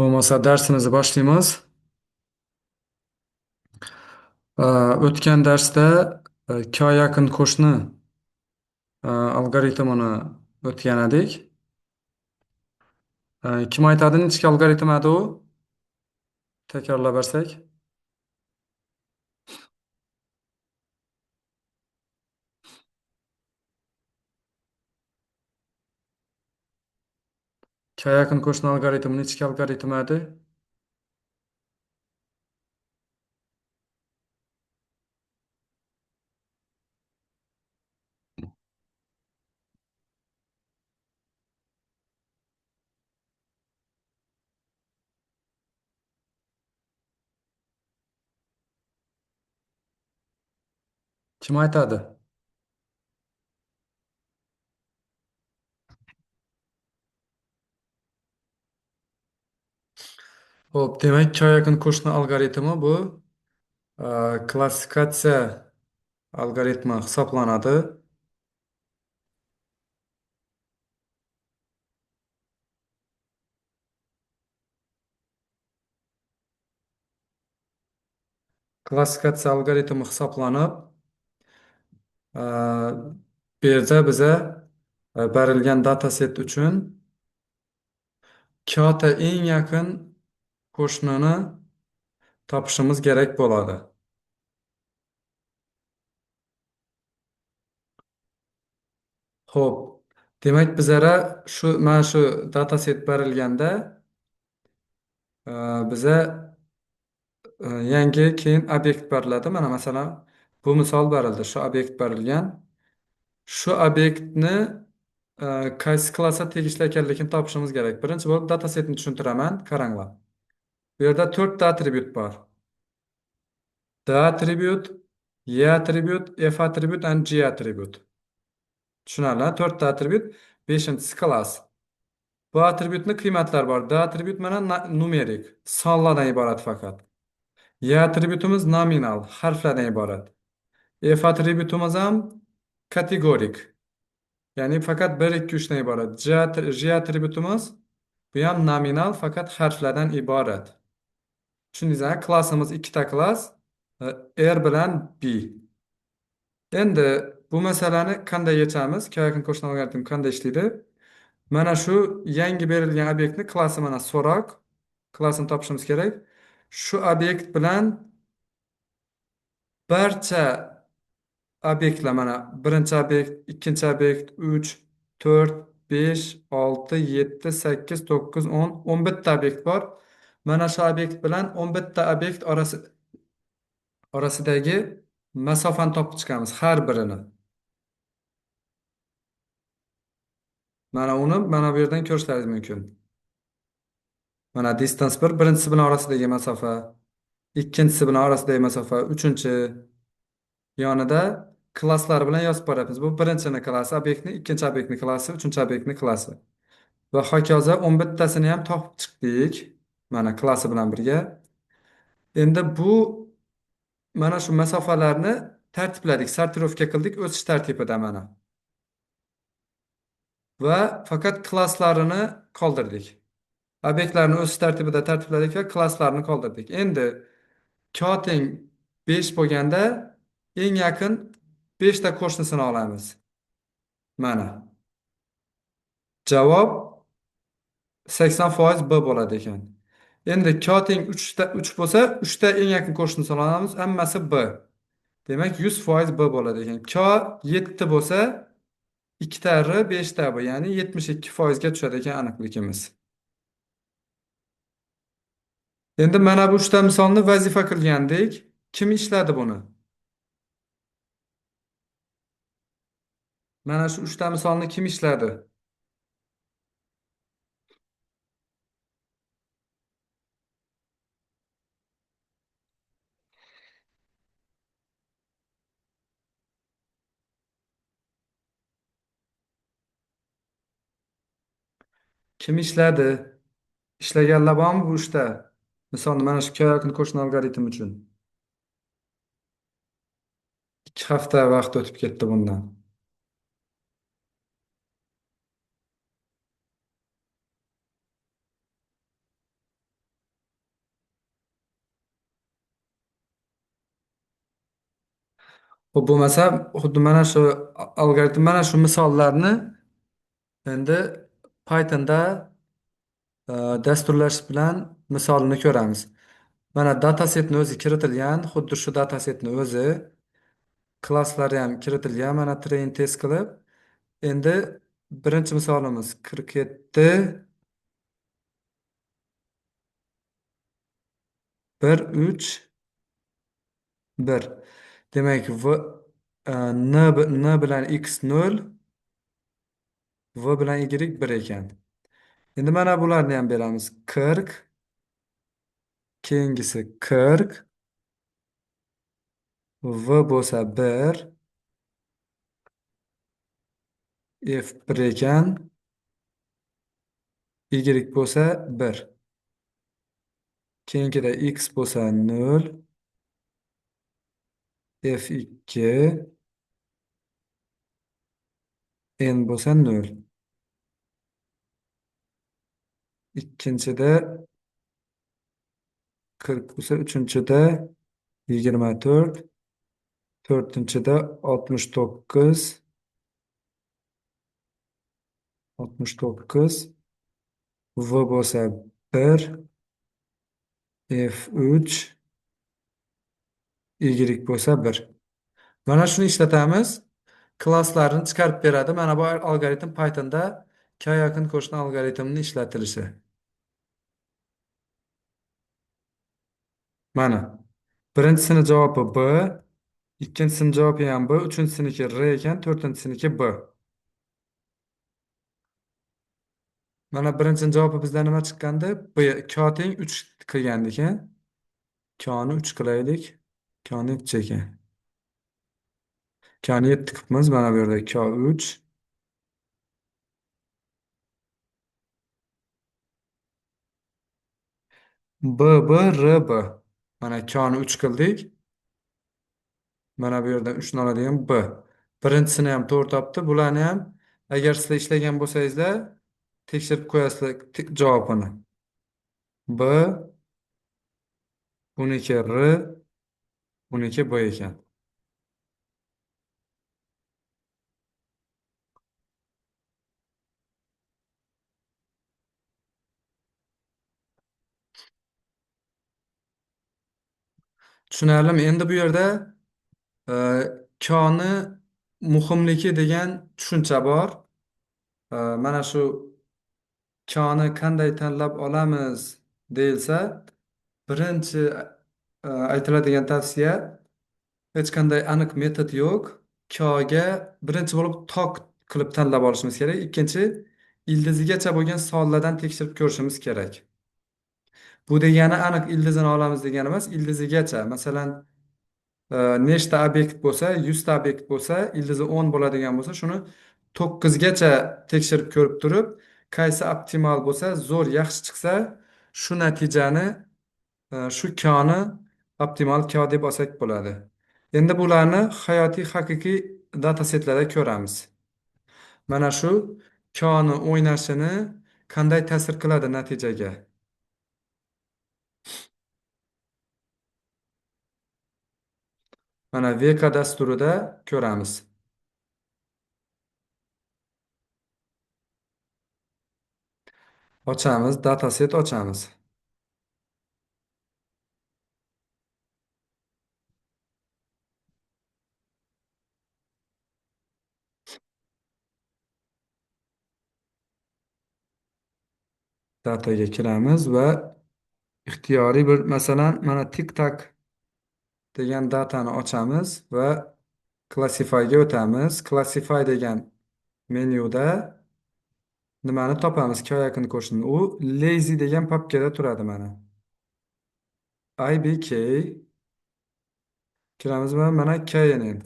Bo'lmasa darsimizni boshlaymiz. O'tgan darsda ikki yaqin qo'shni algoritmini o'tgan edik. Kim aytadi nechta algoritm edi u? Takrorlab bersak. Ikki yaqin qo'shni algoritmi nechta algoritm edi? Kim aytadi? Xo'p, demak, ikki yaqin qo'shni algoritmi bu klassifikatsiya algoritmi hisoblanadi. Klassifikatsiya algoritmi hisoblanib, bu yerda biza berilgan dataset uchun kyoto eng yaqin qo'shnini topishimiz kerak bo'ladi. Xo'p, demak bizlara mana shu dataset berilganda e, biza yangi keyin obyekt beriladi. Mana masalan bu misol berildi. Shu obyekt berilgan. Shu obyektni qaysi klassga tegishli ekanligini topishimiz kerak. Birinchi bo'lib datasetni tushuntiraman. Qaranglar. Bu yerda 4 ta atribut bor. D attribute, E attribute, F attribute and G attribute. Tushunarli? 4 ta atribut, 5-inchisi klass. Bu atributni qiymatlar bor. D atribut mana numerik, sonlardan iborat faqat. Y atributimiz nominal, harflardan iborat. F atributimiz ham kategorik, ya'ni faqat 1, 2, 3 dan iborat. G atributimiz bu ham nominal, faqat harflardan iborat. Tushundingizmi? Klassimiz ikkita klass, R bilan B. Endi bu masalani qanday yechamiz? Yaqin qo'shni algoritm qanday ishlaydi? Mana shu yangi berilgan obyektni klassi mana so'roq klassini topishimiz kerak. Shu obyekt bilan barcha obyektlar mana birinchi obyekt, ikkinchi obyekt, 3, 4, 5, 6, 7, 8, 9, 10, 11 ta obyekt bor. Mana shu obyekt bilan 11 ta obyekt orasidagi masofani topib chiqamiz har birini. Mana uni mana bu yerdan ko'rishlaringiz mumkin. Mana distance birinchisi bilan orasidagi masofa, ikkinchisi bilan orasidagi masofa, uchinchi yonida klasslar bilan yozib boryapmiz. Bu birinchini klassi, obyektni, ikkinchi obyektni klassi, uchinchi obyektni klassi. Va hokazo 11tasini ham topib chiqdik. Mana klassi bilan birga. Endi bu mana shu masofalarni tartibladik, sortirovka qildik o'sish tartibida mana. Va faqat klasslarini qoldirdik. Obyektlarni o'sish tartibida tartibladik va klasslarni qoldirdik. Endi teng 5 bo'lganda eng yaqin 5 ta qo'shnisini olamiz. Mana. Javob 80% B bo'ladi ekan. Endi teng 3 bo'lsa, 3 ta eng yaqin qo'shnisini olamiz, hammasi B. Demak 100% B bo'ladi ekan. 7 bo'lsa, 2 ta R, 5 ta B, ya'ni 72% ga tushadi ekan aniqligimiz. Endi mana bu 3 ta misolni vazifa qilgandik. Kim ishladi buni? Mana shu 3 ta misolni kim ishladi? Kim ishladi? Ishlaganlar bormi bu 3 ta? Misolni mana shu yaqin qo'shni algoritm uchun. 2 hafta vaqt o'tib ketdi bundan. Xo'p, bo'lmasa xuddi mana shu algoritm, mana shu misollarni endi Pythonda dasturlash bilan misolini ko'ramiz. Mana datasetni o'zi kiritilgan, xuddi shu datasetni o'zi, klasslari ham kiritilgan, mana train test qilib. Endi birinchi misolimiz 47 1 3 1. Demak, n bilan x 0, v bilan y 1 ekan. Endi mana bularni ham beramiz. 40, keyingisi 40, v bo'lsa 1, f 1 ekan, y bo'lsa 1. Keyingida x bo'lsa 0, f 2, n bo'lsa 0. Ikkinchida 40 bo'lsa, uchinchida 24, to'rtinchida 69, 69, v bo'lsa 1, f3, y bo'lsa 1. Mana shuni ishlatamiz. Klasslarni chiqarib beradi. Mana bu algoritm Pythonda k yaqin qo'shni algoritmni ishlatilishi. Mana birinchisini javobi b, ikkinchisini javobi ham b, uchinchisiniki r ekan, to'rtinchisiniki b. Mana birinchini javobi bizda nima chiqqandi? B k teng 3 qilgandik, a? K ni 3 qilaylik. K ni 3 ekan. K ni 7 qilibmiz. Mana bu yerda k 3. B b r b. Mana k ni 3 qildik. Mana bu yerdan 3 ni oladigan b. Birinchisini ham to'g'ri topdi. Bularni ham agar sizlar ishlagan bo'lsangizlar tekshirib qo'yasizlar javobini. B, buniki r, buniki b ekan. Tushunarlimi? Endi bu yerda e, koni muhimligi degan tushuncha bor. Mana shu koni qanday tanlab olamiz deyilsa, birinchi aytiladigan tavsiya, hech qanday aniq metod yo'q. Koga birinchi bo'lib tok qilib tanlab olishimiz kerak. Ikkinchi, ildizigacha bo'lgan sonlardan tekshirib ko'rishimiz kerak. Bu degani aniq ildizini olamiz degani emas, ildizigacha. Masalan, nechta obyekt bo'lsa, 100 ta obyekt bo'lsa, ildizi 10 bo'ladigan bo'lsa, shuni 9 gacha tekshirib ko'rib turib, qaysi optimal bo'lsa, zo'r yaxshi chiqsa, shu natijani, shu koni optimal ko deb olsak bo'ladi. Endi bularni hayotiy haqiqiy datasetlarda ko'ramiz. Mana shu koni o'ynashini qanday ta'sir qiladi natijaga? Mana VK dasturida ko'ramiz. Ochamiz, dataset ochamiz. Dataga kiramiz va ixtiyoriy bir, masalan, mana TikTok degan datani ochamiz va Classify'ga o'tamiz. Classify degan menyuda nimani topamiz? K yaqin qo'shni. U lazy degan papkada turadi mana. IBK kiramiz va mana KNN.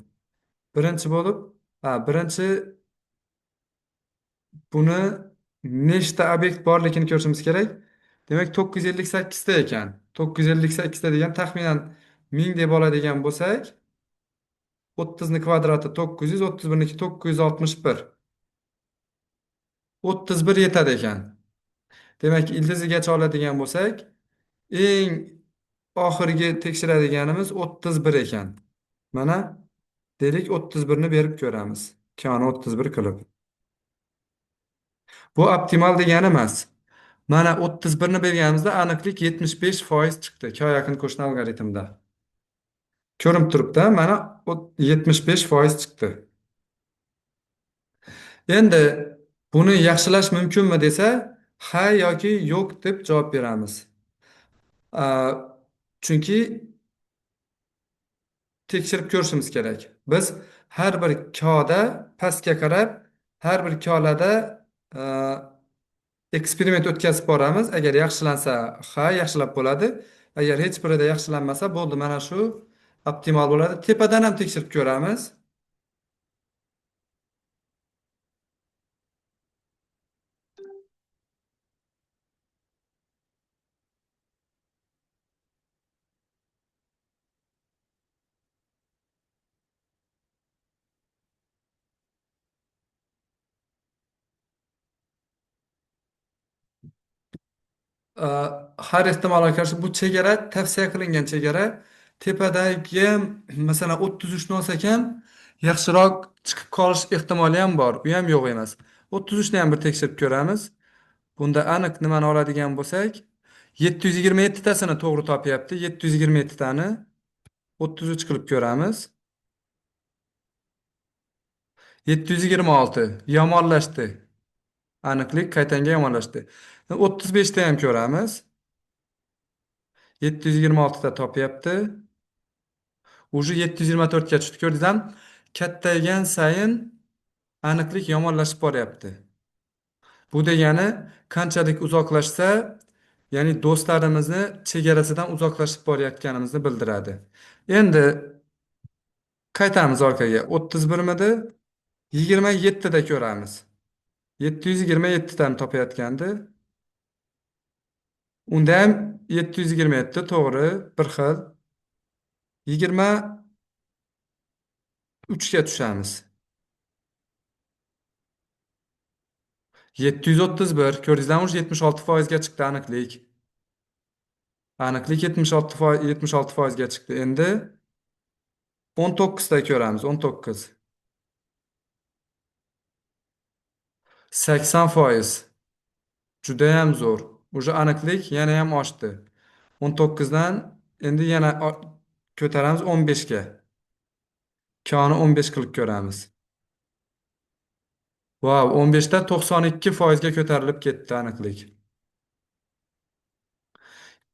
Birinchi bo'lib, birinchi buni nechta obyekt borligini ko'rishimiz kerak. Demak, 958 ta ekan. 958 ta degan taxminan 1000 deb oladigan bo'lsak, 30 ni kvadrati 900, 31 niki 961. 31 yetadi ekan. Demak, ildizigacha oladigan bo'lsak, eng oxirgi tekshiradiganimiz 31 ekan. Mana Deylik 31 ni berib ko'ramiz. Koni 31 qilib. Bu optimal degani emas. Mana 31 ni berganimizda aniqlik 75% chiqdi. Ko yaqin qo'shni algoritmda. Ko'rinib turibdi, mana 75% chiqdi. Endi buni yaxshilash mumkinmi desa, ha yoki yo'q deb javob beramiz. Chunki tekshirib ko'rishimiz kerak. Biz har bir koda pastga qarab, har bir kolada eksperiment o'tkazib boramiz. Agar yaxshilansa, ha, yaxshilab bo'ladi. Agar hech birida yaxshilanmasa, bo'ldi, mana shu optimal bo'ladi. Tepadan ham tekshirib ko'ramiz. Ee, Har ehtimolga qarshi bu chegara tavsiya qilingan chegara. Tepadagi masalan 33 ni olsak ham yaxshiroq chiqib qolish ehtimoli ham bor. U ham yo'q emas. 33 ni ham bir tekshirib ko'ramiz. Bunda aniq nimani oladigan bo'lsak, 727 tasini to'g'ri topyapti. 727 tani 33 qilib ko'ramiz. 726 yomonlashdi. Aniqlik qaytanga yomonlashdi. 35 ta ham ko'ramiz. 726 ta topyapti. Уже 724 ga tushdi. Ko'rdingizmi? Kattaygan sayin aniqlik yomonlashib boryapti. Bu degani qanchalik uzoqlashsa, ya'ni do'stlarimizni chegarasidan uzoqlashib borayotganimizni bildiradi. Endi qaytamiz orqaga. 31midi? 27 da ko'ramiz. 727 tani topayotgandi. Unda ham 727 to'g'ri, bir xil. 23 ga tushamiz. 731 ko'rdingizmi? 76% ga chiqdi aniqlik. Aniqlik 76% ga chiqdi. Endi 19 da ko'ramiz. 19. 80%. Juda ham zo'r. Уже aniqlik yana ham oshdi. 19 dan endi yana ko'taramiz 15 ga. Koni 15 qilib ko'ramiz. Wow, 15 da 92% ga ko'tarilib ketdi aniqlik.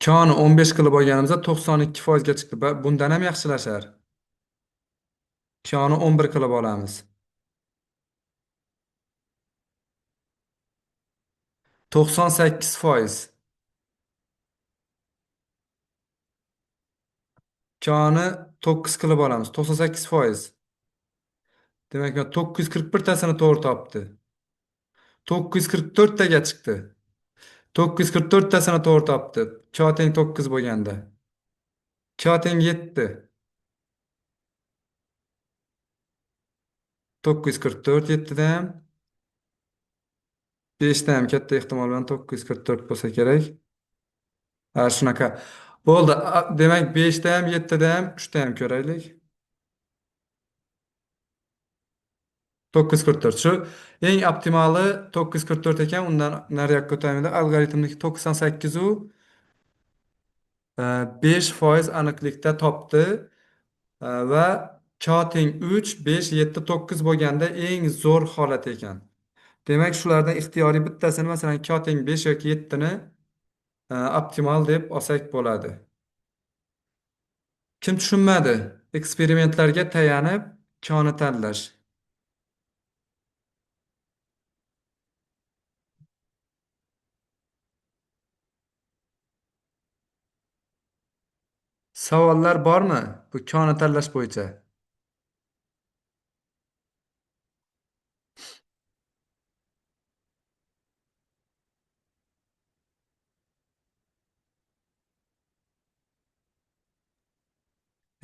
Koni 15 qilib olganimizda 92% ga chiqdi. Bundan ham yaxshilashar. Koni 11 qilib olamiz. 98%. Koni 9 qilib olamiz. 98%. Demak, 941 tasini to'g'ri topdi. 944 taga chiqdi. 944 tasini to'g'ri topdi. K teng 9 bo'lganda. K teng 7. 944 7 da ham 5 da ham katta ehtimol bilan 944 bo'lsa kerak. Ha, shunaqa. Bo'ldi. Demak 5 da ham 7 da ham 3 da ham ko'raylik. 944 shu eng optimali 944 ekan, undan nariroqqa o'taymi? Algoritmniki 98 u 5% aniqlikda topdi. Va K teng 3, 5, 7, 9 bo'lganda eng zo'r holat ekan. Demak, shulardan ixtiyoriy bittasini, masalan, K teng 5 yoki 7 ni optimal deb olsak bo'ladi. Kim tushunmadi? Eksperimentlarga tayanib koni tanlash. Savollar bormi bu koni tanlash bo'yicha?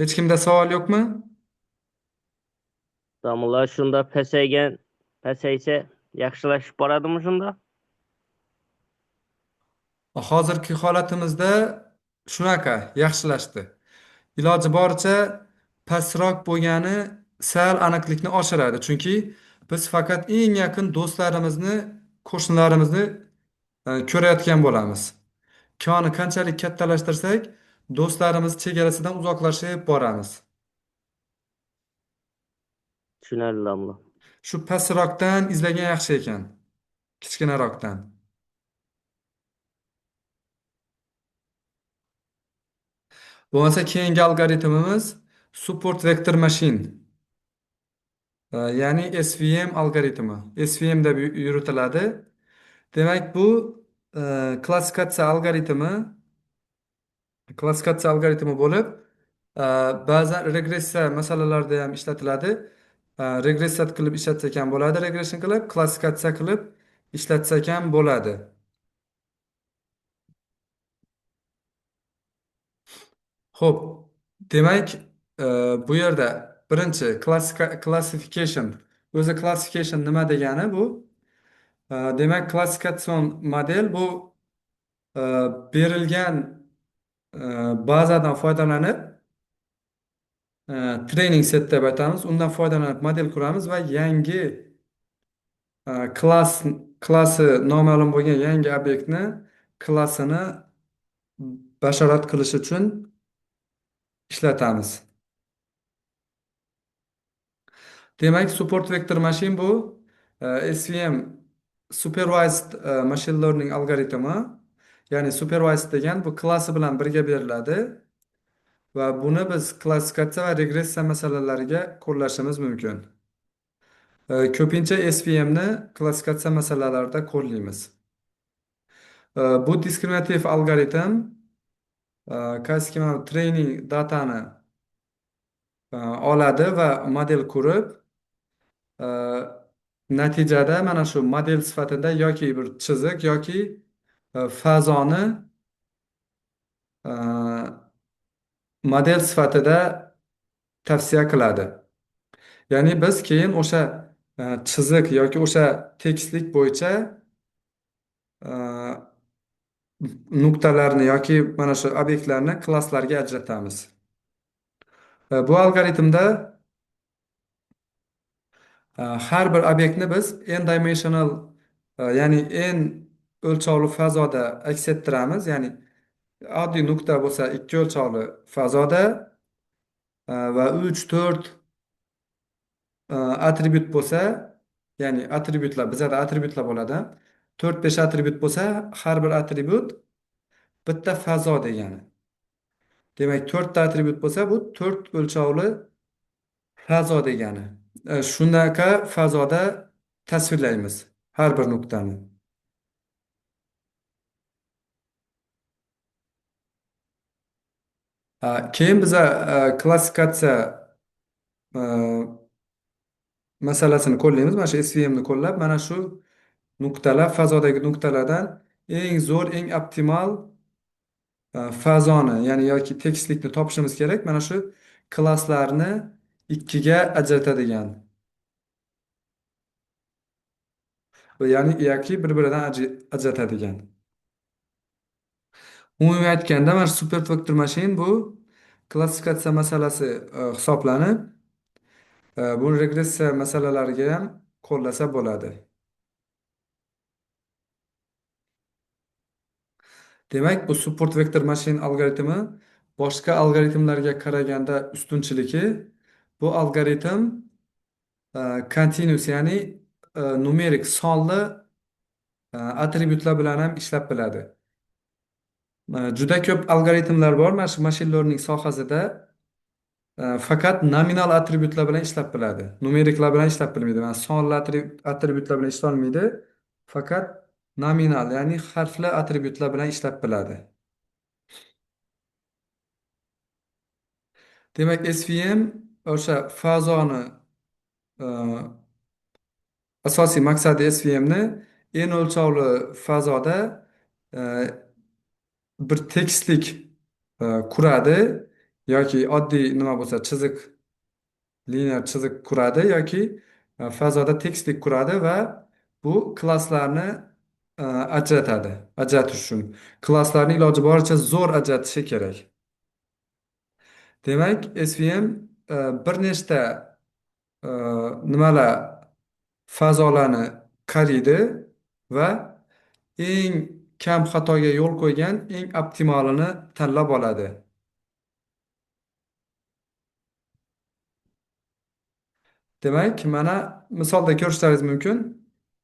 Hech kimda savol yo'qmi? Damla shunda pasaysa yaxshilashib boradimi shunda? Hozirgi holatimizda shunaqa yaxshilashdi. Iloji boricha pastroq bo'lgani sal aniqlikni oshiradi. Chunki biz faqat eng yaqin do'stlarimizni, qo'shnilarimizni ko'rayotgan bo'lamiz. Koni qanchalik kattalashtirsak, do'stlarimiz chegarasidan uzoqlashib boramiz. Tushunarli domla. Shu pastroqdan izlagan yaxshi ekan, kichkinaroqdan. Bo'lmasa keyingi algoritmimiz support vector machine, ya'ni SVM algoritmi. SVM deb yuritiladi. Demak, bu klassifikatsiya algoritmi, klassifikatsiya algoritmi bo'lib, ba'zan regressiya masalalarida ham ishlatiladi. Regressiya qilib ishlatsak ham bo'ladi, regression qilib, klassifikatsiya qilib ishlatsak ham bo'ladi. Xo'p, demak, bu yerda birinchi classification. O'zi classification nima degani bu? Demak, klassifikatsion model bu e, berilgan bazadan foydalanib, training set deb aytamiz. Undan foydalanib model quramiz va yangi klass klassi noma'lum bo'lgan yangi obyektni klassini bashorat qilish uchun ishlatamiz. Demak, support vector machine bu SVM supervised machine learning algoritmi. Ya'ni supervised degan bu klassi bilan birga beriladi va buni biz klassifikatsiya va regressiya masalalariga qo'llashimiz mumkin. Ko'pincha SVMni klassifikatsiya masalalarida qo'llaymiz. Bu diskriminativ algoritm qaysi training datani oladi va model qurib, natijada mana shu model sifatida yoki bir chiziq yoki fazoni model sifatida tavsiya qiladi. Ya'ni biz keyin o'sha chiziq yoki o'sha tekstlik bo'yicha e, nuqtalarni yoki mana shu obyektlarni klasslarga ajratamiz. Bu algoritmda har bir obyektni biz n-dimensional, ya'ni n o'lchovli fazoda aks ettiramiz. Ya'ni oddiy nuqta bo'lsa ikki o'lchovli fazoda va 3-4 attribut bo'lsa, ya'ni attributlar, bizada attributlar bo'ladi. 4-5 attribut bo'lsa, har bir attribut bitta fazo degani. Demak, 4 ta attribut bo'lsa, bu 4 o'lchovli fazo degani. Shunaqa fazoda tasvirlaymiz har bir nuqtani. Keyin biza klassifikatsiya masalasini qo'llaymiz. Mana shu SVMni qo'llab, mana shu nuqtalar, fazodagi nuqtalardan eng zo'r, eng optimal fazoni, ya'ni yoki tekislikni topishimiz kerak. Mana shu klasslarni ikkiga ajratadigan. Ya'ni yoki bir-biridan ajratadigan. Umumiy aytganda, mana shu super vector machine bu klassifikatsiya masalasi hisoblanib, buni regressiya masalalariga ham qo'llasa bo'ladi. Demak, bu support vector machine algoritmi boshqa algoritmlarga qaraganda ustunchiligi, bu algoritm continuous, ya'ni numerik sonli attributlar bilan ham ishlab biladi. Juda ko'p algoritmlar bor mana shu machine learning sohasida, faqat nominal attributlar bilan ishlab biladi. Numeriklar bilan ishlab bilmaydi. Mana sonli attributlar bilan ishlolmaydi. Faqat nominal, ya'ni harfli attributlar bilan ishlab biladi. Demak, SVM o'sha fazoni e, asosiy maqsadi SVMni n o'lchovli fazoda e, bir tekislik quradi yoki oddiy nima bo'lsa chiziq, linear chiziq quradi yoki fazoda tekislik quradi va bu klasslarni ajratadi. Ajratish uchun klasslarni iloji boricha zo'r ajratishi kerak. Demak, SVM bir nechta e, nimalar fazolarni qariydi va eng kam xatoga yo'l qo'ygan eng optimalini tanlab oladi. Demak, mana misolda ko'rishlaringiz mumkin.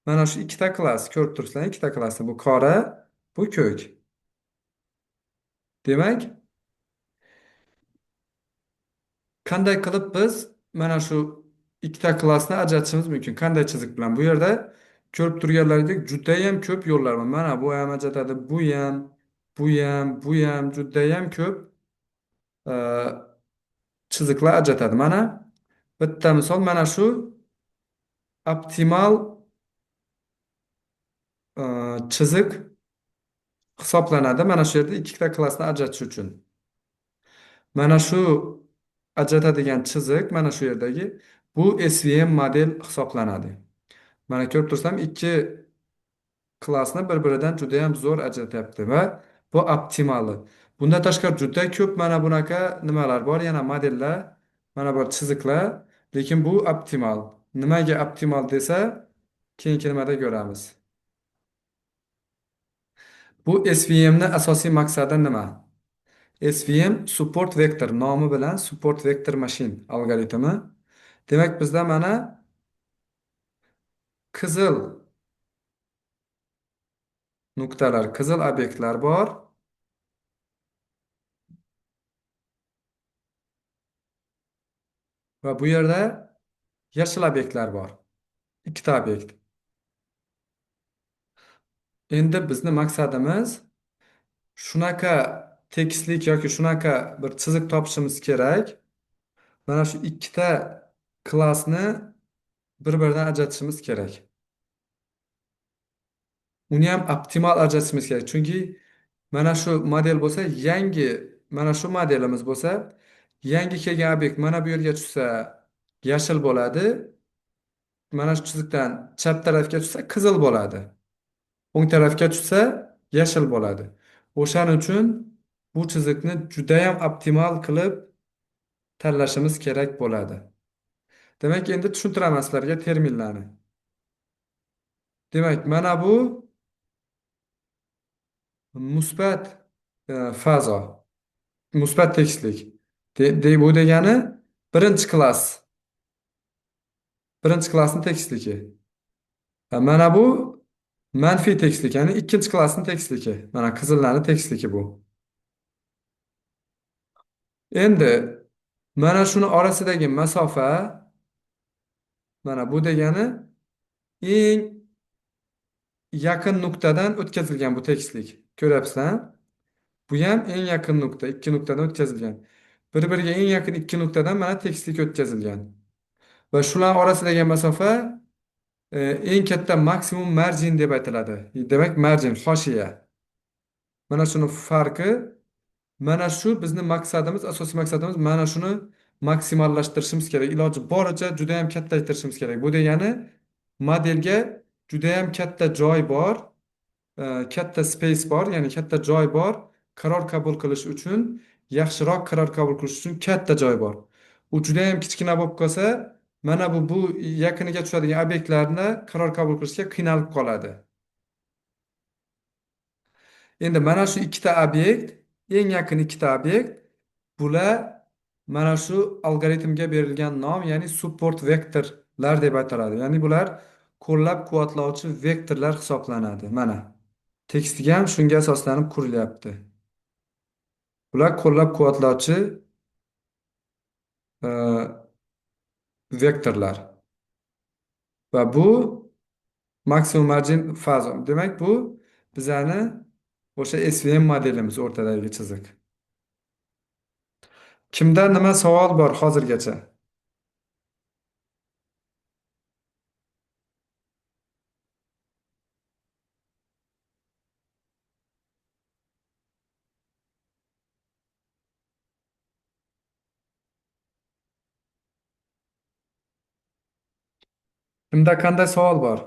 Mana shu ikkita klass ko'rib turibsizlar, ikkita klassni. Bu qora, bu ko'k. Demak, qanday qilib biz mana shu ikkita klassni ajratishimiz mumkin? Qanday chiziq bilan? Bu yerda ko'rib turganlaringdek judayam ko'p yo'llar bor. Mana bu ham ajratadi, bu ham, bu ham, bu ham judayam ko'p e, chiziqlar ajratadi. Mana bitta misol mana shu optimal chiziq hisoblanadi. Mana shu yerda ikkita klassni ajratish uchun. Mana shu ajratadigan chiziq mana shu yerdagi bu SVM model hisoblanadi. Mana ko'rib tursam ikki klassni bir-biridan juda ham zo'r ajratyapti va bu optimali. Bundan tashqari juda ko'p mana bunaqa nimalar bor, yana modellar, mana bu chiziqlar, lekin bu optimal. Nimaga optimal desa, keyingi nimada ko'ramiz. Bu SVMni asosiy maqsadi nima? SVM support vector nomi bilan support vector machine algoritmi. Demak, bizda mana qizil nuqtalar, qizil obyektlar bor va bu yerda yashil obyektlar bor. Ikkita obyekt. Endi bizni maqsadimiz shunaqa tekislik yoki shunaqa bir chiziq topishimiz kerak. Mana shu ikkita klassni bir-biridan ajratishimiz kerak. Uni ham optimal ajratishimiz kerak. Chunki mana shu model bo'lsa, yangi mana shu modelimiz bo'lsa, yangi kelgan obyekt mana bu yerga tushsa yashil bo'ladi. Mana shu chiziqdan chap tarafga tushsa qizil bo'ladi. O'ng tarafga tushsa yashil bo'ladi. O'shaning uchun bu chiziqni judayam optimal qilib tanlashimiz kerak bo'ladi. Demak, endi tushuntiraman sizlarga terminlarni. Demak, mana bu musbat fazo, musbat tekislik. Bu degani birinchi klass, birinchi klassni tekisligi. Mana bu manfiy tekislik, ya'ni ikkinchi klassni tekisligi. Mana qizillarni tekisligi bu. Endi mana shuni orasidagi masofa, mana bu degani eng yaqin nuqtadan o'tkazilgan bu tekislik. Ko'ryapsizlar? Bu ham eng yaqin nuqta, ikki nuqtadan o'tkazilgan. Bir-biriga eng yaqin ikki nuqtadan mana tekislik o'tkazilgan. Va shular orasidagi masofa eng katta maksimum margin deb aytiladi. Demak, margin, hoshiya. Mana shuni farqi, mana shu bizni maqsadimiz, asosiy maqsadimiz mana shuni maksimallashtirishimiz kerak. Iloji boricha juda ham kattaytirishimiz kerak. Bu degani modelga juda ham katta joy bor, katta space bor, ya'ni katta joy bor. Qaror qabul qilish uchun, yaxshiroq qaror qabul qilish uchun katta joy bor. U juda ham kichkina bo'lib qolsa, mana bu yaqiniga tushadigan obyektlarni qaror qabul qilishga qiynalib qoladi. Endi mana shu ikkita obyekt, eng yaqin ikkita obyekt, bular mana shu algoritmga berilgan nom, ya'ni support vektorlar deb ataladi. Ya'ni bular qo'llab-quvvatlovchi vektorlar hisoblanadi. Mana tekstga ham shunga asoslanib qurilyapti. Bular qo'llab-quvvatlovchi e, vektorlar va bu maksimum margin fazo. Demak, bu bizani o'sha SVM modelimiz o'rtadagi chiziq. Kimda nima savol bor hozirgacha? Kimda qanday savol bor?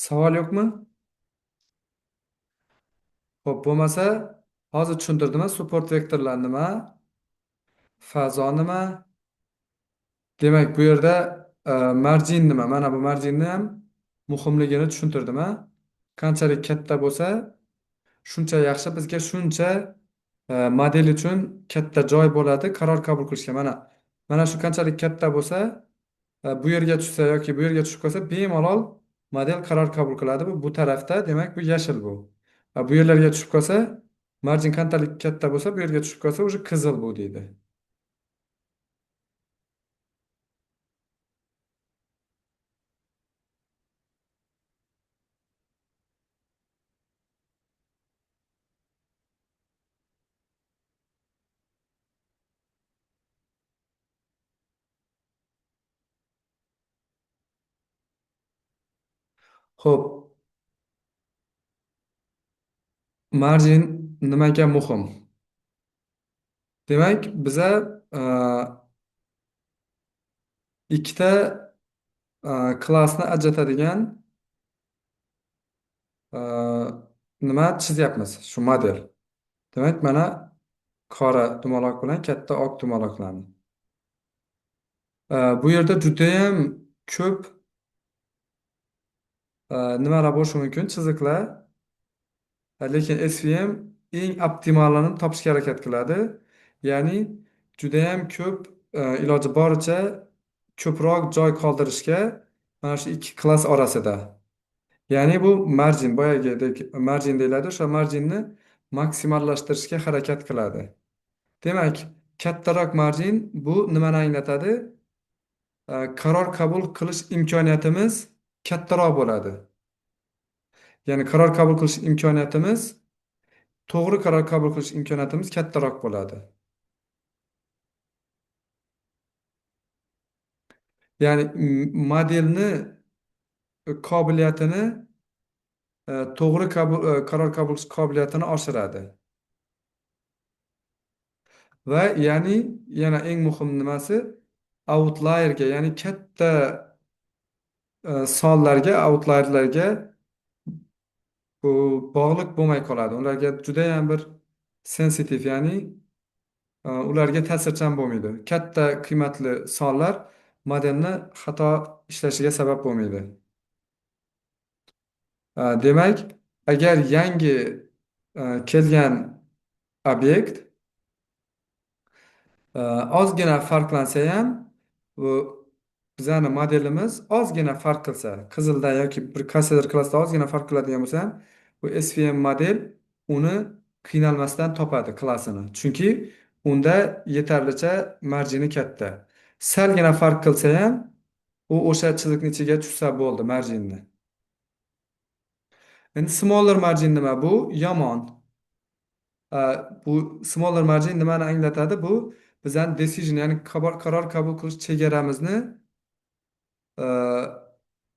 Savol yo'qmi? Xo'p, bo'lmasa hozir tushuntirdim. Support vektorlar nima? Fazo nima? Demak, bu yerda marjin nima? Mana bu marjinni ham muhimligini tushuntirdim. Qanchalik katta bo'lsa, shuncha yaxshi. Bizga shuncha model uchun katta joy bo'ladi qaror qabul qilishga. Mana shu qanchalik katta bo'lsa, bu yerga tushsa yoki bu yerga tushib qolsa, bemalol model qaror qabul qiladi. Bu tarafda, demak, bu yashil bu. Bu yerlarga tushib qolsa, marjin qanchalik katta bo'lsa, bu yerga tushib qolsa, o'sha qizil bu deydi. Xo'p, marjin nimaga muhim? Demak, biza ikkita klassni ajratadigan nima chizyapmiz, shu model. Demak, mana qora dumaloq bilan katta oq dumaloqlarni. Bu yerda judayam ko'p nimalar bo'lishi mumkin, chiziqlar. Lekin SVM eng optimalini topishga harakat qiladi. Ya'ni judayam ko'p iloji boricha ko'proq joy qoldirishga mana shu ikki klass orasida. Ya'ni bu marjin, boyagidek marjin deyiladi. O'sha marjinni maksimallashtirishga harakat qiladi. Demak, kattaroq marjin bu nimani anglatadi? Qaror qabul qilish imkoniyatimiz kattaroq bo'ladi. Ya'ni qaror qabul qilish imkoniyatimiz, to'g'ri qaror qabul qilish imkoniyatimiz kattaroq bo'ladi. Ya'ni modelni qobiliyatini to'g'ri qaror qabul qilish qobiliyatini oshiradi. Va ya'ni yana eng muhim nimasi, outlierga, ya'ni katta sonlarga, outlierlarga bu bog'liq bo'lmay qoladi. Ularga juda ham bir sensitiv, ya'ni ularga ta'sirchan bo'lmaydi. Katta qiymatli sonlar modelni xato ishlashiga sabab bo'lmaydi. Demak, agar yangi kelgan obyekt ozgina farqlansa ham, bu bizani modelimiz ozgina farq qilsa, qizilda yoki bir qaysidir klassda ozgina farq qiladigan bo'lsa ham, bu SVM model uni qiynalmasdan topadi klassini. Chunki unda yetarlicha marjini katta. Salgina farq qilsa ham, u o'sha chiziqning ichiga tushsa bo'ldi marjinni. Endi smaller margin nima? Bu yomon. Bu smaller margin nimani anglatadi? Bu bizani decision, ya'ni qaror qabul qilish chegaramizni e,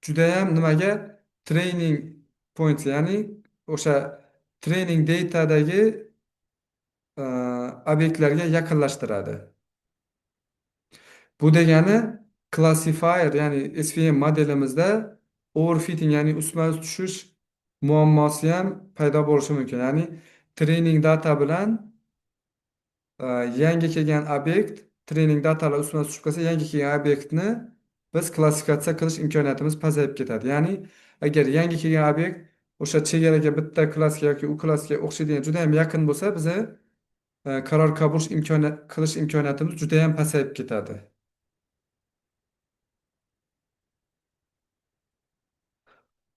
judayam nimaga, training point, ya'ni o'sha training datadagi e, obyektlarga yaqinlashtiradi. Bu degani classifier, ya'ni SVM modelimizda overfitting, ya'ni ustma-ust tushish muammosi ham paydo bo'lishi mumkin. Ya'ni training data bilan yangi kelgan obyekt, training datalar ustma-ust tushib qolsa, yangi kelgan obyektni biz klassifikatsiya qilish imkoniyatimiz pasayib ketadi. Ya'ni agar yangi kelgan obyekt o'sha chegaraga, bitta klassga yoki u klassga o'xshaydigan juda ham yaqin bo'lsa, bizni qaror qabul qilish imkoniyatimiz juda ham pasayib ketadi.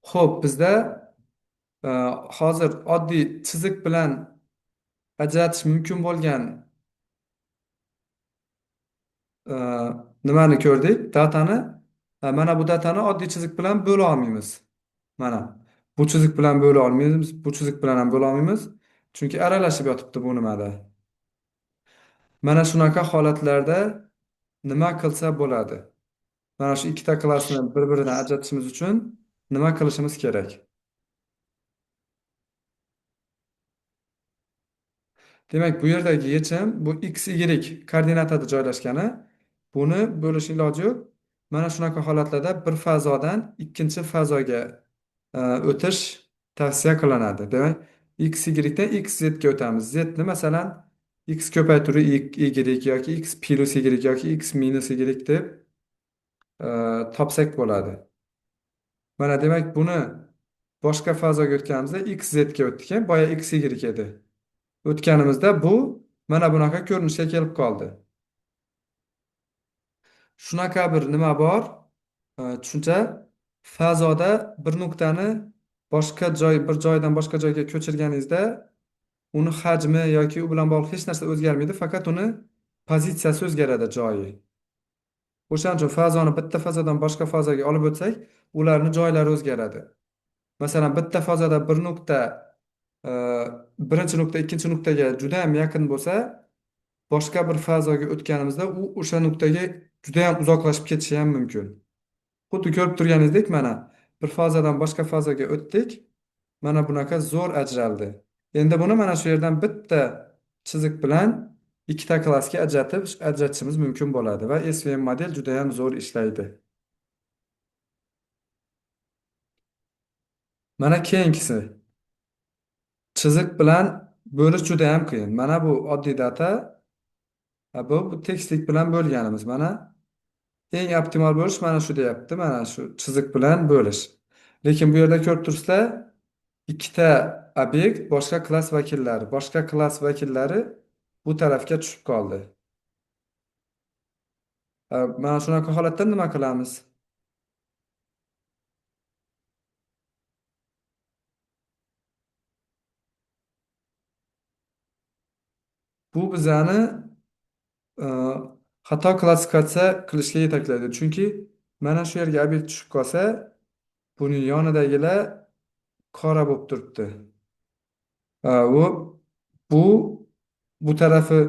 Xo'p, bizda e, hozir oddiy chiziq bilan ajratish mumkin bo'lgan e, nimani ko'rdik? Datani. Mana bu datani oddiy chiziq bilan bo'la olmaymiz. Mana bu chiziq bilan bo'la olmaymiz, bu chiziq bilan ham bo'la olmaymiz. Chunki aralashib yotibdi bu nimada. Mana shunaqa holatlarda nima qilsa bo'ladi? Mana shu ikkita klassni bir-biridan ajratishimiz uchun nima qilishimiz kerak? Demak, bu yerdagi yechim bu x, y koordinatada joylashgani. Buni bo'lish iloji yo'q. Mana shunaqa holatlarda bir fazodan ikkinchi fazoga o'tish tavsiya qilinadi. Demak, x ydan x zga o'tamiz. Zni masalan x ko'paytiruv y yoki x plus y yoki x minus y deb topsak bo'ladi. Mana demak buni boshqa fazoga o'tganimizda x z ga o'tdik. Boya x y edi. O'tganimizda bu mana bunaqa ko'rinishga kelib qoldi. Shunaqa bir nima bor? Tushuncha fazoda bir nuqtani bir joydan boshqa joyga ko'chirganingizda uni hajmi yoki u bilan bog'liq hech narsa o'zgarmaydi, faqat uni pozitsiyasi o'zgaradi, joyi. O'shaning uchun fazoni bitta fazodan boshqa fazoga olib o'tsak, ularni joylari o'zgaradi. Masalan, bitta fazada bir nuqta e, birinchi nuqta ikkinchi nuqtaga juda ham yaqin bo'lsa, boshqa bir fazoga o'tganimizda u o'sha nuqtaga juda ham uzoqlashib ketishi ham mumkin. Xuddi ko'rib turganingizdek, mana bir fazadan boshqa fazaga o'tdik. Mana bunaqa zo'r ajraldi. Endi buni mana shu yerdan bitta chiziq bilan ikkita klassga ajratishimiz mumkin bo'ladi va SVM model juda ham zo'r ishlaydi. Mana keyingisi. Chiziq bilan bo'lish juda ham qiyin. Mana bu oddiy data, bu tekstlik bilan bo'lganimiz. Mana eng optimal bo'lish mana shu deyapti. Mana shu chiziq bilan bo'lish. Lekin bu yerda ko'rib turibsizlar, ikkita obyekt boshqa klass vakillari bu tarafga tushib qoldi. Mana shunaqa holatda nima qilamiz? Bu bizani e, xato klassifikatsiya qilishga yetaklaydi. Chunki mana shu yerga obyekt tushib qolsa, buning yonidagilar qora bo'lib turibdi. U bu bu tarafi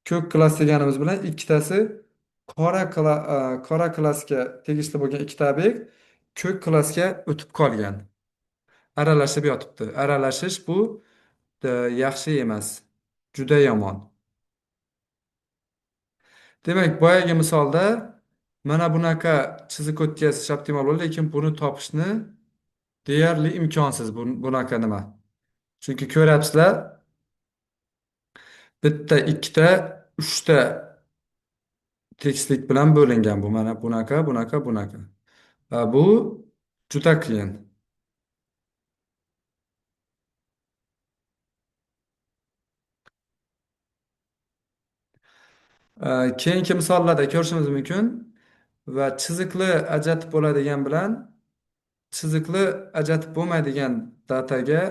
ko'k klass deganimiz bilan ikkitasi qora klassga tegishli bo'lgan ikkita obyekt ko'k klassga o'tib qolgan. Aralashib yotibdi. Aralashish bu yaxshi emas. Juda yomon. Demak, boyagi misolda mana bunaqa chiziq o'tkazish optimal bo'ladi, lekin buni topishni deyarli imkonsiz bunaqa nima. Chunki ko'ryapsizlar, bitta, ikkita, uchta tekislik bilan bo'lingan bu. Mana bunaqa. Va bu juda qiyin. Keyingi misollarda ko'rishimiz mumkin va chiziqli ajratib bo'ladigan bilan chiziqli ajratib bo'lmaydigan dataga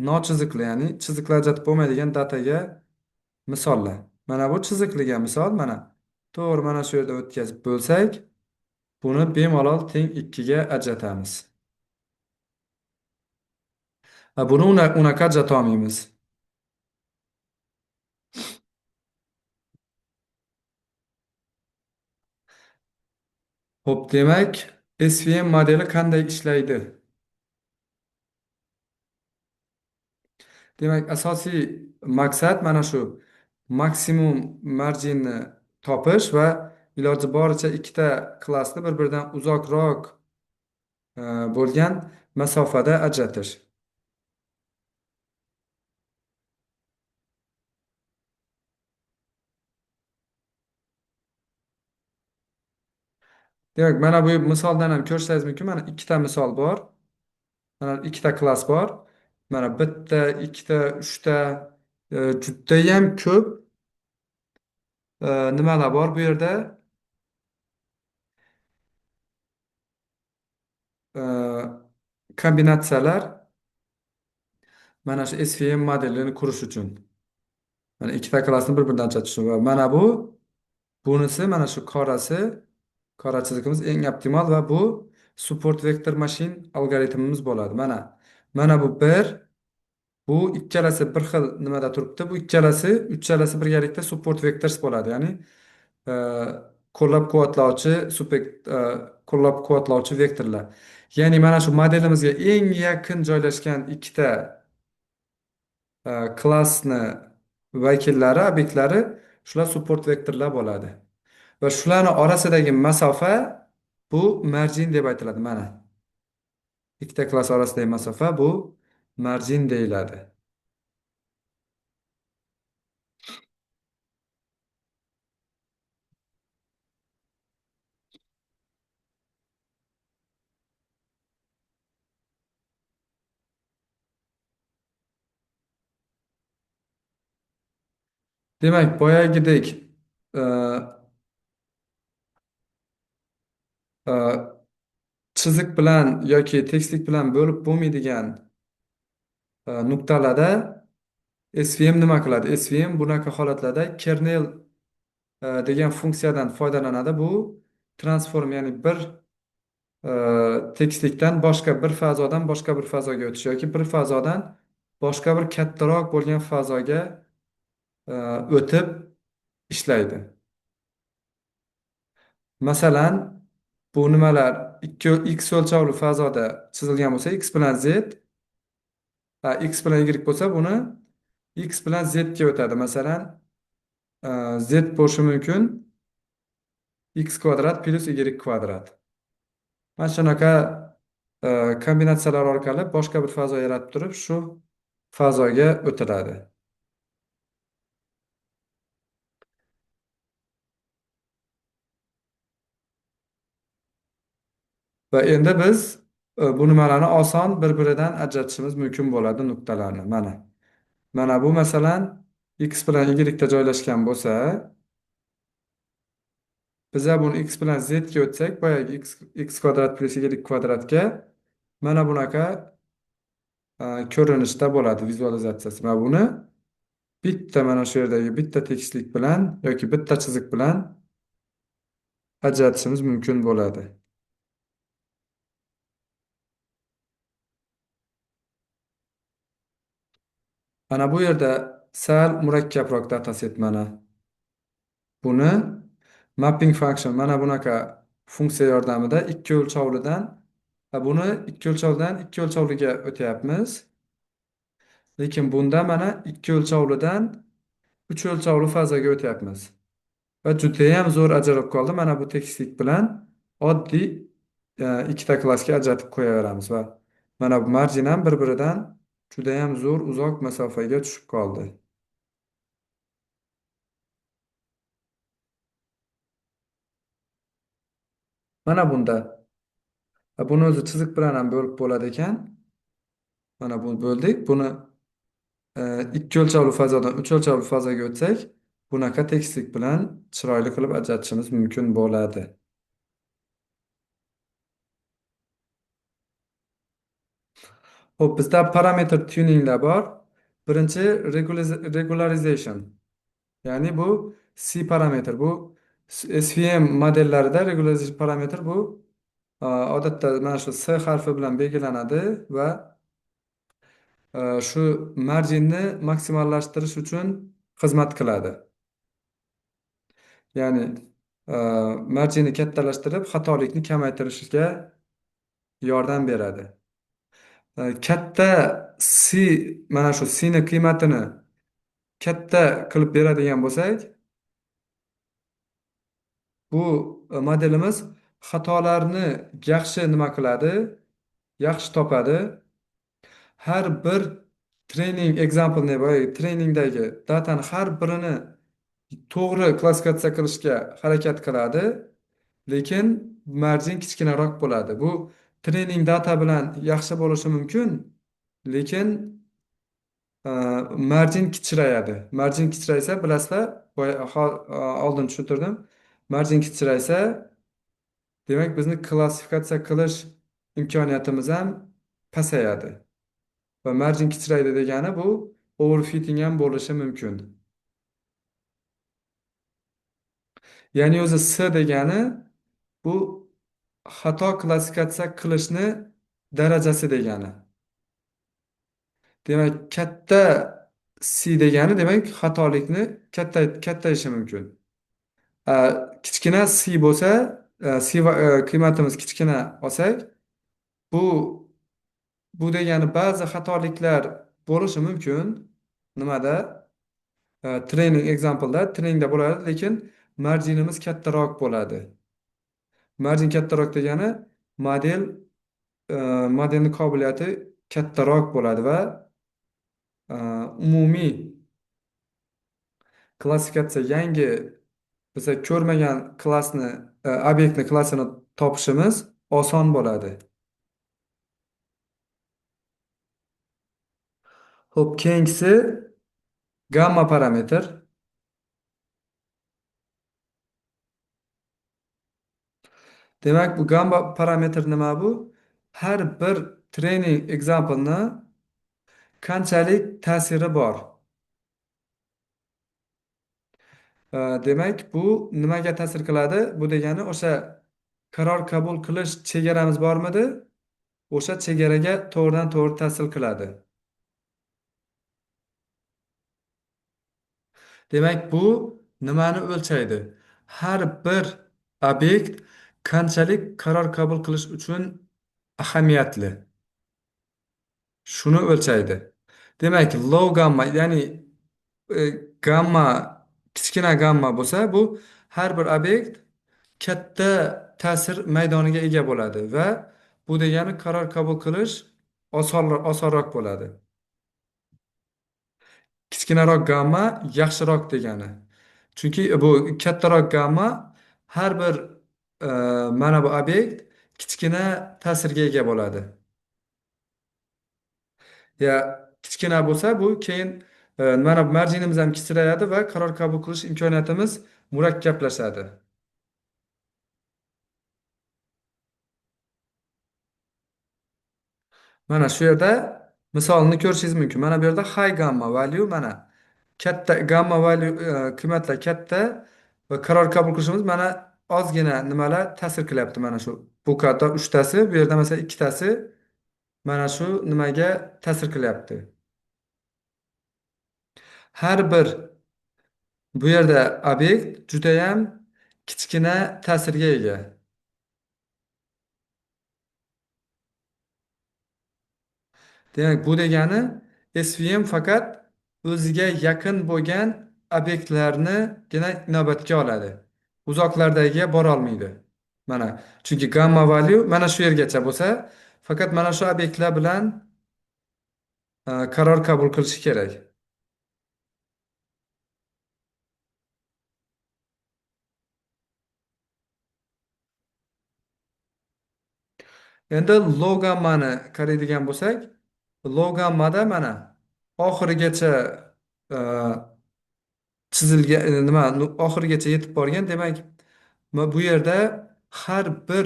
nochiziqli, ya'ni chiziqli ajratib bo'lmaydigan dataga misollar. Mana bu chiziqliga misol, mana to'g'ri mana shu yerda o'tkazib bo'lsak, buni bemalol teng 2 ga ajratamiz. Buni unaqa ajrata olmaymiz. Xo'p, demak, SVM modeli qanday ishlaydi? Demak, asosiy maqsad mana shu maksimum marjinni topish va iloji boricha ikkita klassni bir-biridan uzoqroq bo'lgan masofada ajratish. Demak, mana bu misoldan ham ko'rishingiz mumkin. Mana ikkita misol bor. Mana ikkita klass bor. Mana bitta, ikkita, uchta judayam ko'p nimalar bor bu yerda. E, Kombinatsiyalar mana shu SVM modelini qurish uchun. Mana ikkita klassni bir-biridan ajratish uchun. Va mana bunisi mana shu qora chizigimiz eng optimal va bu support vektor machine algoritmimiz bo'ladi. Mana bu bir, bu ikkalasi bir xil nimada turibdi. Bu uchalasi birgalikda support vectors bo'ladi. Ya'ni e, qo'llab-quvvatlovchi qo'llab-quvvatlovchi vektorlar. Ya'ni mana shu modelimizga eng yaqin joylashgan ikkita klassni vakillari, obyektlari shular support vektorlar bo'ladi. Va shularning orasidagi masofa bu margin deb aytiladi. Mana. Ikkita klass orasidagi masofa bu marjin deyiladi. Demak, boyagidek e, e, chiziq bilan yoki tekstlik bilan bo'lib bo'lmaydigan nuqtalarda SVM nima qiladi? SVM bunaqa holatlarda kernel degan funksiyadan foydalanadi. Bu transform, ya'ni bir tekstlikdan bir fazodan boshqa bir fazoga o'tish yoki bir fazodan boshqa bir kattaroq bo'lgan fazoga e, o'tib ishlaydi. Masalan, bu nimalar x o'lchovli fazoda chizilgan bo'lsa, x bilan z, x bilan y bo'lsa, buni x bilan z ga o'tadi. Masalan, z bo'lishi mumkin x kvadrat plus y kvadrat. Mana shunaqa kombinatsiyalar orqali boshqa bir fazo yaratib turib, shu fazoga o'tiladi. Va endi biz bu nimalarni oson bir-biridan ajratishimiz mumkin bo'ladi nuqtalarni. Mana bu masalan x bilan y da joylashgan bo'lsa, biza buni x bilan z ga o'tsak, boyagi x kvadrat plus y kvadratga mana bunaqa ko'rinishda bo'ladi vizualizatsiyasi. Va buni bitta mana shu yerdagi bitta tekstlik bilan yoki bitta chiziq bilan ajratishimiz mumkin bo'ladi. Mana bu yerda sal murakkabroq dataset mana. Buni mapping function mana bunaqa funksiya yordamida ikki o'lchovlidan buni ikki o'lchovdan ikki o'lchovliga o'tyapmiz. Lekin bunda mana ikki o'lchovlidan uch o'lchovli fazaga o'tyapmiz. Va juda ham zo'r ajralib qoldi. Mana bu tekstlik bilan oddiy ikkita klassga ajratib qo'yaveramiz va mana bu marjin ham bir-biridan juda ham zo'r uzoq masofaga tushib qoldi. Mana bunda buni o'zi chiziq bilan ham bo'lib bo'ladi ekan. Mana buni bo'ldik. Buni ikki o'lchovli fazodan uch o'lchovli fazoga o'tsak, bunaqa tekstlik bilan chiroyli qilib ajratishimiz mumkin bo'ladi. Xo'p, bizda parameter tuninglar bor. Birinchi regularization. Ya'ni bu C parameter. Bu SVM modellarida regularization parameter bu odatda mana shu S harfi bilan belgilanadi va shu marjinni maksimallashtirish uchun xizmat qiladi. Ya'ni e, marjinni kattalashtirib, xatolikni kamaytirishga yordam beradi. Katta C, mana shu C ni qiymatini katta qilib beradigan bo'lsak, bu modelimiz xatolarni yaxshi nima qiladi, yaxshi topadi. Har bir training example ne boyagi trainingdagi datani har birini to'g'ri klassifikatsiya qilishga harakat qiladi, lekin marjin kichkinaroq bo'ladi. Bu training data bilan yaxshi bo'lishi mumkin, lekin marjin kichrayadi. Marjin kichraysa, bilasizlar, oldin tushuntirdim. Marjin kichraysa, demak bizni klassifikatsiya qilish imkoniyatimiz ham pasayadi. Va marjin kichraydi degani bu overfitting ham bo'lishi mumkin. Ya'ni o'zi S degani bu xato klassifikatsiya qilishni darajasi degani. Demak, katta C degani demak xatolikni kattayishi mumkin. Kichkina C bo'lsa, C qiymatimiz kichkina olsak, bu bu degani ba'zi xatoliklar bo'lishi mumkin. Nimada? Training example'da, trainingda bo'ladi, lekin marjinimiz kattaroq bo'ladi. Marjin kattaroq degani model modelni qobiliyati kattaroq bo'ladi va e, umumiy klassifikatsiya yangi biza ko'rmagan klassni obyektni klassini topishimiz oson bo'ladi. Xo'p, keyingisi gamma parametr. Demak, bu gamma parametr nima bu? Har bir training example'ni qanchalik ta'siri bor. Demak, bu nimaga ta'sir qiladi? Bu degani o'sha qaror qabul qilish chegaramiz bormidi? O'sha chegaraga to'g'ridan to'g'ri ta'sir qiladi. Demak, bu nimani o'lchaydi? Har bir obyekt qanchalik qaror qabul qilish uchun ahamiyatli. Shuni o'lchaydi. Demak, low gamma, ya'ni e, gamma kichkina gamma bo'lsa, bu har bir obyekt katta ta'sir maydoniga ega bo'ladi va bu degani qaror qabul qilish osonroq bo'ladi. Kichkinaroq gamma yaxshiroq degani. Chunki bu kattaroq gamma har bir e, mana bu obyekt kichkina ta'sirga ega bo'ladi. Ya kichkina bo'lsa bu keyin mana bu marjinimiz ham kichrayadi va qaror qabul qilish imkoniyatimiz murakkablashadi. Mana shu yerda misolni ko'rishingiz mumkin. Mana bu yerda high gamma value mana katta gamma value qiymatlar katta va qaror qabul qilishimiz mana ozgina nimalar ta'sir qilyapti mana shu. Bu kadar uchtasi, bu yerda mesela ikkitasi mana shu nimaga ta'sir qilyapti. Har bir bu yerda obyekt judayam kichkina ta'sirga ega. Demak, bu degani SVM faqat o'ziga yaqin bo'lgan obyektlarnigina inobatga oladi. Uzoqlardagiga bora olmaydi. Mana chunki gamma value mana shu yergacha bo'lsa, faqat mana shu obyektlar bilan qaror qabul qilishi kerak. Endi low gammani qaraydigan bo'lsak, low gammada mana oxirigacha e, chizilgan nima oxirigacha yetib borgan. Demak, bu yerda har bir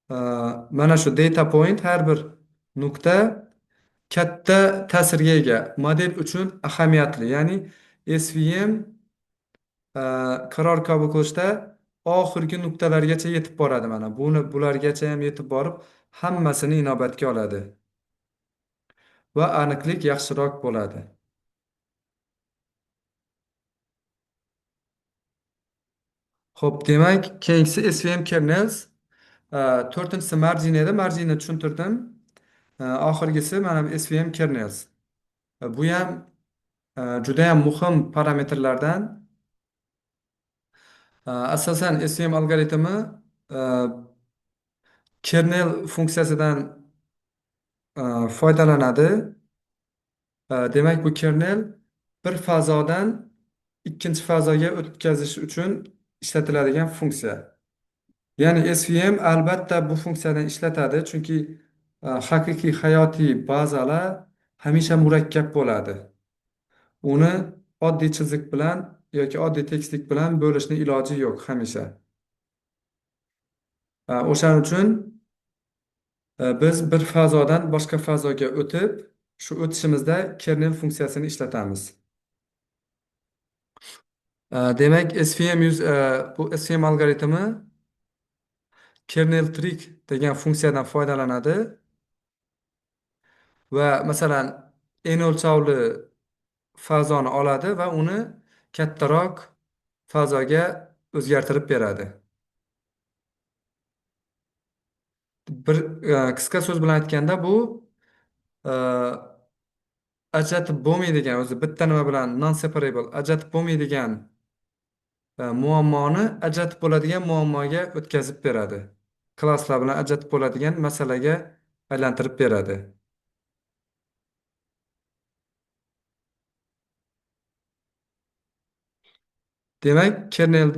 e, mana shu data point har bir nuqta katta ta'sirga ega. Model uchun ahamiyatli. Ya'ni SVM e, qaror qabul qilishda oxirgi nuqtalargacha yetib boradi mana. Bulargacha ham yetib borib hammasini inobatga oladi va aniqlik yaxshiroq bo'ladi. Xo'p, demak, keyingisi SVM kernels. To'rtinchisi margin edi. Marginni tushuntirdim. Oxirgisi mana bu SVM kernels. Bu ham juda ham muhim parametrlardan. Asosan SVM algoritmi e, kernel funksiyasidan foydalanadi. Demak, bu kernel bir fazodan ikkinchi fazoga o'tkazish uchun ishlatiladigan funksiya. Ya'ni SVM albatta bu funksiyadan ishlatadi, chunki haqiqiy hayotiy bazalar hamisha murakkab bo'ladi. Uni oddiy chiziq bilan yoki oddiy tekstlik bilan bo'lishni iloji yo'q hamisha. O'shaning uchun biz bir fazodan boshqa fazoga o'tib, shu o'tishimizda kernel funksiyasini ishlatamiz. Demak, bu SVM algoritmi kernel trick degan funksiyadan foydalanadi va masalan n o'lchovli fazoni oladi va uni kattaroq fazoga o'zgartirib beradi. Bir qisqa so'z bilan aytganda bu e, ajratib bo'lmaydigan o'zi bitta nima bilan non-separable ajratib bo'lmaydigan muammoni ajratib bo'ladigan muammoga o'tkazib beradi. klasslar bilan ajratib bo'ladigan masalaga aylantirib beradi. Demak, kernel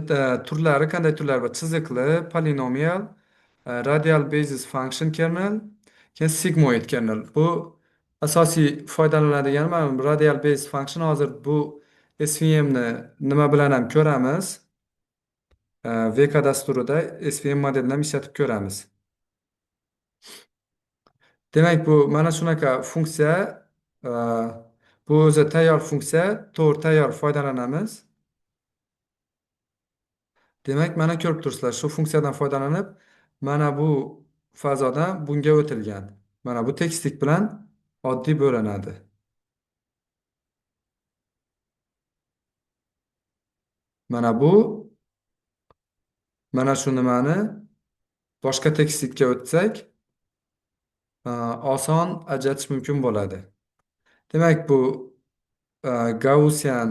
turlari qanday turlar bor? Chiziqli, polinomial, radial basis function kernel, keyin sigmoid kernel. Bu asosiy foydalanadigan mana bu radial basis function hozir bu SVM ni nima bilan ham ko'ramiz. VK dasturida SVM modelini ham ishlatib ko'ramiz. Demak, bu mana shunaqa funksiya, e, bu o'zi tayyor funksiya, to'g'ri tayyor foydalanamiz. Demak, mana ko'rib turibsizlar, shu funksiyadan foydalanib, mana bu fazodan bunga o'tilgan. Mana bu tekstlik bilan oddiy bo'linadi. Mana bu, mana shu nimani boshqa tekstlikka o'tsak, oson ajratish mumkin bo'ladi. Demak, bu Gaussian,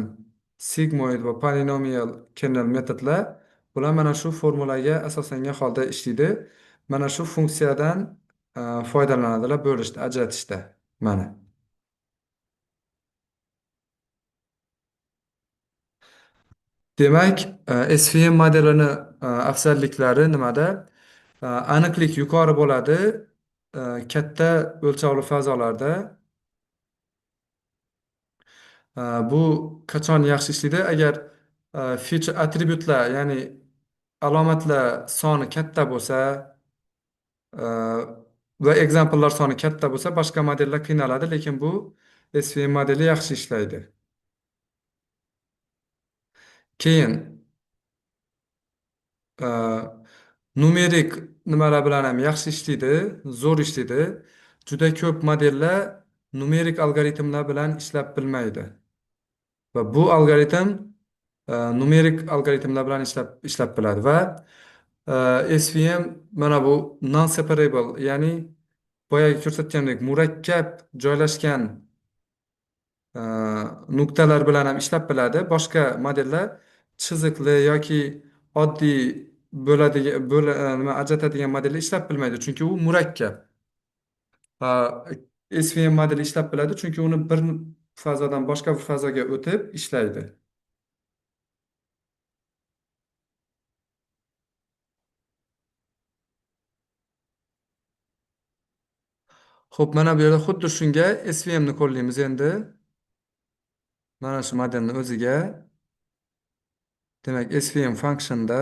sigmoid va polinomial kernel metodlar bular mana shu formulaga asoslangan holda ishlaydi. Mana shu funksiyadan foydalanadilar bo'lishda, ajratishda. Mana. Demak, SVM modelini afzalliklari nimada? Aniqlik yuqori bo'ladi. Katta o'lchovli fazolarda. Bu qachon yaxshi ishlaydi? Agar feature attributlar, ya'ni alomatlar soni katta bo'lsa va example'lar soni katta bo'lsa, boshqa modellar qiynaladi, lekin bu SVM modeli yaxshi ishlaydi. Keyin Ə, numerik nimalar bilan ham yaxshi ishlaydi, zo'r ishlaydi. Juda ko'p modellar numerik algoritmlar bilan ishlab bilmaydi. Va bu algoritm numerik algoritmlar bilan ishlab biladi va SVM mana bu non-separable, ya'ni boyagi ko'rsatgandek murakkab joylashgan e, nuqtalar bilan ham ishlab biladi. Boshqa modellar chiziqli yoki oddiy bo'ladigan nima ajratadigan modelni ishlab bilmaydi, chunki u murakkab. SVM modeli ishlab biladi, chunki uni bir fazadan boshqa bir fazaga o'tib ishlaydi. Xo'p, mana bu yerda xuddi shunga SVM ni qo'llaymiz endi. Mana shu modelni o'ziga. Demak, SVM functionda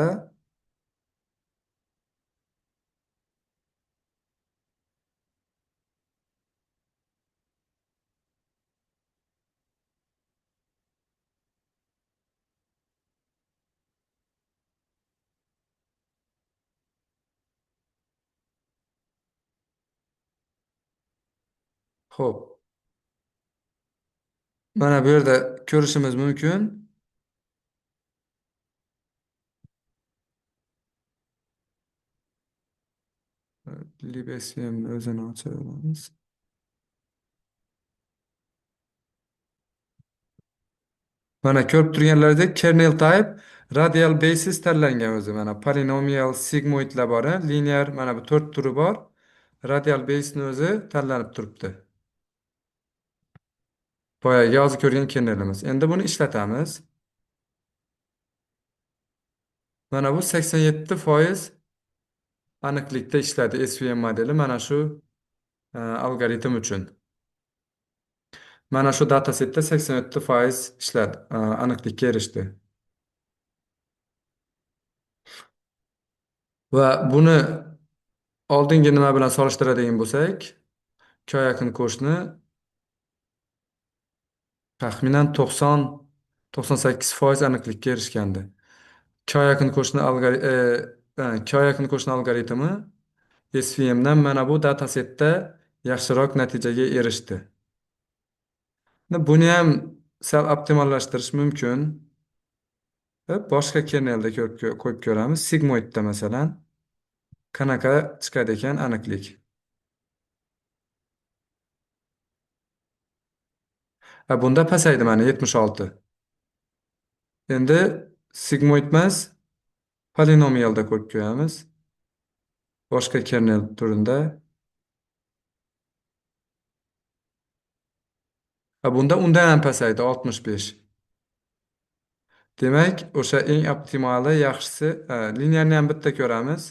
xo'p, mana bu yerda ko'rishimiz mumkin. LibSVM o'zini ochamiz. Mana ko'rib turganlaridek kernel type radial basis tanlangan o'zi. Mana polinomial, sigmoidlar bor, linear, mana bu 4 turi bor. Radial basisni o'zi tanlanib turibdi. Boyagi hozir ko'rgan kernelimiz. Endi buni ishlatamiz. Mana bu 87% aniqlikda ishladi SVM modeli mana shu algoritm uchun. Mana shu datasetda 87% ishladi, aniqlikka erishdi. Va buni oldingi nima bilan solishtiradigan bo'lsak, ko'yaqin qo'shni taxminan 90-98% aniqlikka erishgandi. Ko'yaqin qo'shni algoritmi SVMdan mana bu datasetda yaxshiroq natijaga erishdi. Buni ham sal optimallashtirish mumkin. Boshqa kernelda qo'yib ko'ramiz. Sigmoidda masalan qanaqa chiqadi ekan aniqlik. Bunda pasaydi mana 76. Endi sigmoid emas, polinomialda qo'yib ko'ramiz. boshqa kernel turida. Bunda undan ham pasaydi 65. Demak, o'sha eng optimali, yaxshisi, linearni ham bitta ko'ramiz.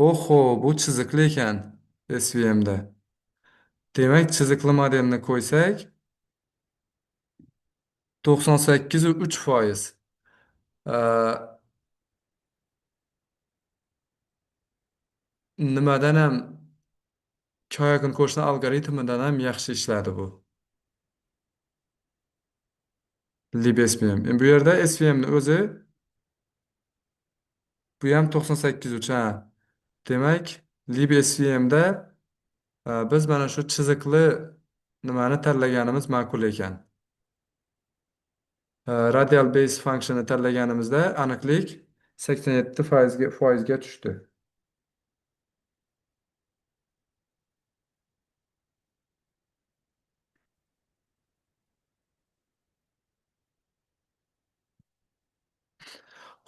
Oho, bu chiziqli ekan SVMda. Demak, chiziqli modelni qo'ysak, 98,3%. Nimadan ham Koyagin qo'shni algoritmidan ham yaxshi ishladi bu. libSVM. Endi bu yerda SVM ni o'zi bu ham 98,3. Ha. Demak, libSVMda biz mana shu chiziqli nimani tanlaganimiz ma'qul ekan. Radial base function'ni tanlaganimizda aniqlik 87%ga tushdi.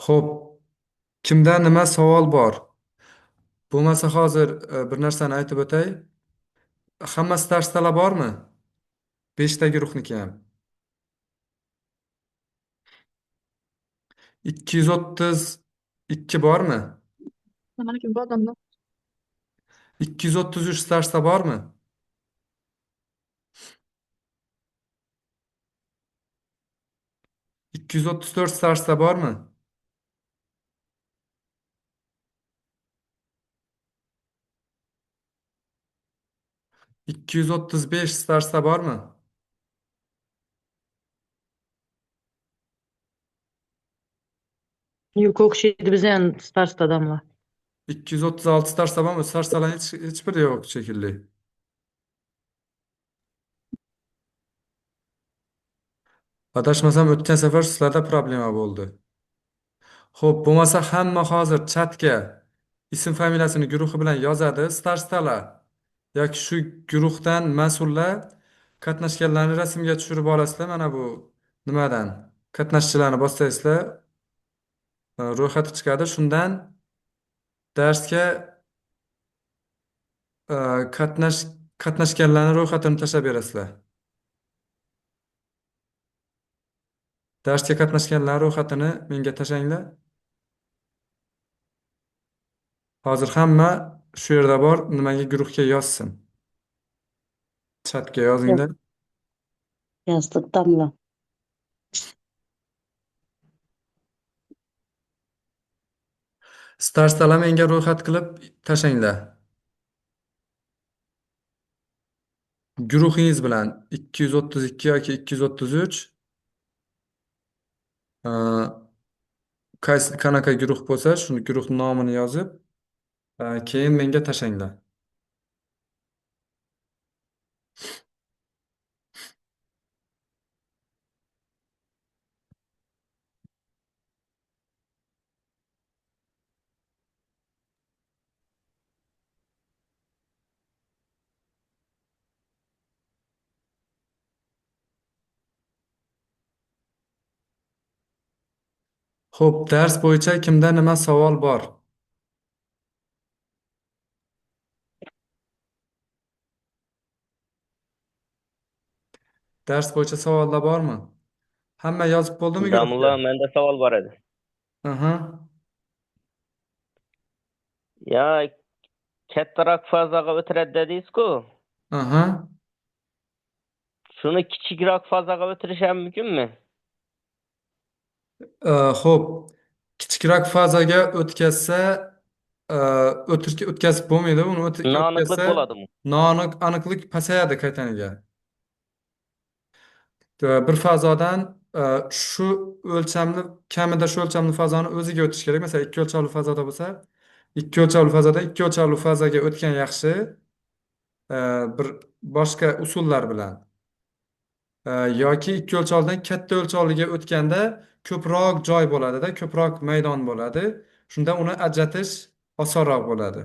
Xo'p, kimda nima savol bor? Bo'lmasa hozir bir narsani aytib o'tay. Hammasi darsdalar bormi? 5 ta guruhniki ham. 232 bormi? Nimaga bu odamlar? 233 darsda bormi? 234 darsda bormi? 235 darsda bormi? Yo'q, o'xshaydi bizda ham starsda odamlar. 236 darsda bormi? Darslar hech biri yo'q shekilli. Adashmasam o'tgan safar sizlarda problema bo'ldi. Xo'p, bo'lmasa hamma hozir chatga ism familiyasini guruhi bilan yozadi, starsdalar yoki shu guruhdan mas'ullar qatnashganlarni rasmga tushirib olasizlar. Mana bu nimadan? Qatnashchilarni bossangizlar, ro'yxati chiqadi. Shundan darsga e, qatnash qatnashganlarni ro'yxatini tashlab berasizlar. Darsga qatnashganlar ro'yxatini menga tashlanglar. Hozir hamma shu yerda bor, nimaga guruhga yozsin. Chatga yozinglar. Yastık damla. Starsdalar menga ro'yxat qilib tashlanglar. Guruhingiz bilan 232 yoki 233 e, qaysi qanaqa guruh bo'lsa, shuni guruh nomini yozib, keyin menga tashlanglar. Xo'p, dars bo'yicha kimda nima savol bor? Dars bo'yicha savollar bormi? Hamma yozib bo'ldimi guruhga? Damla, menda savol bor edi. Aha. Ya, kattaroq fazaga o'tiradi dedingiz-ku. Aha. Shuni kichikroq fazaga o'tirish ham mumkinmi? Xo'p, kichikroq fazaga o'tkazsa, o'tkazib bo'lmaydi. Uni Noaniqlik o'tkazsa, bo'ladimi? aniqlik pasayadi qaytaniga. Bir fazodan shu o'lchamli, kamida shu o'lchamli fazoni o'ziga o'tish kerak. Masalan, ikki o'lchovli fazada bo'lsa, ikki o'lchovli fazada ikki o'lchovli fazaga o'tgan yaxshi, bir boshqa usullar bilan. Yoki ikki o'lchovdan katta o'lchovliga o'tganda ko'proq joy bo'ladida, ko'proq maydon bo'ladi. Shunda uni ajratish osonroq bo'ladi.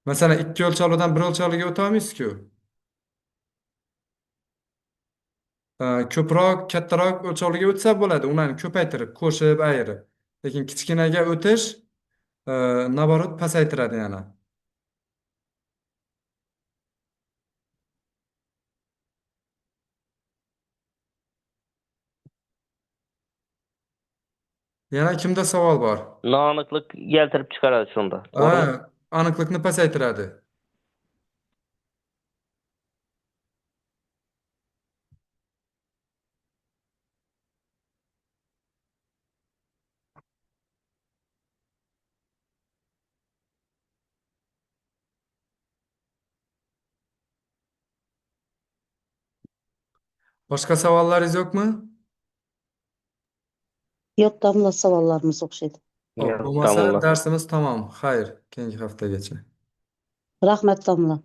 Masalan, ikki o'lchovlidan bir o'lchovliga o'ta olmaysiz-ku. ko'proq, kattaroq o'lchovlarga o'tsa bo'ladi, ularni ko'paytirib, qo'shib, ayirib. Lekin kichkinaga o'tish, naborot pasaytiradi yana. Yana kimda savol bor? Noaniqlik keltirib chiqaradi shunda. To'g'rimi? Aniqlikni pasaytiradi. Boshqa savollaringiz yo'qmi? Yok damla savollarımız o'xshaydi. Xo'p, Yo'q, bo'lmasa tamomlar. darsimiz tamom. Xayr, keyingi haftagacha. Rahmet damla.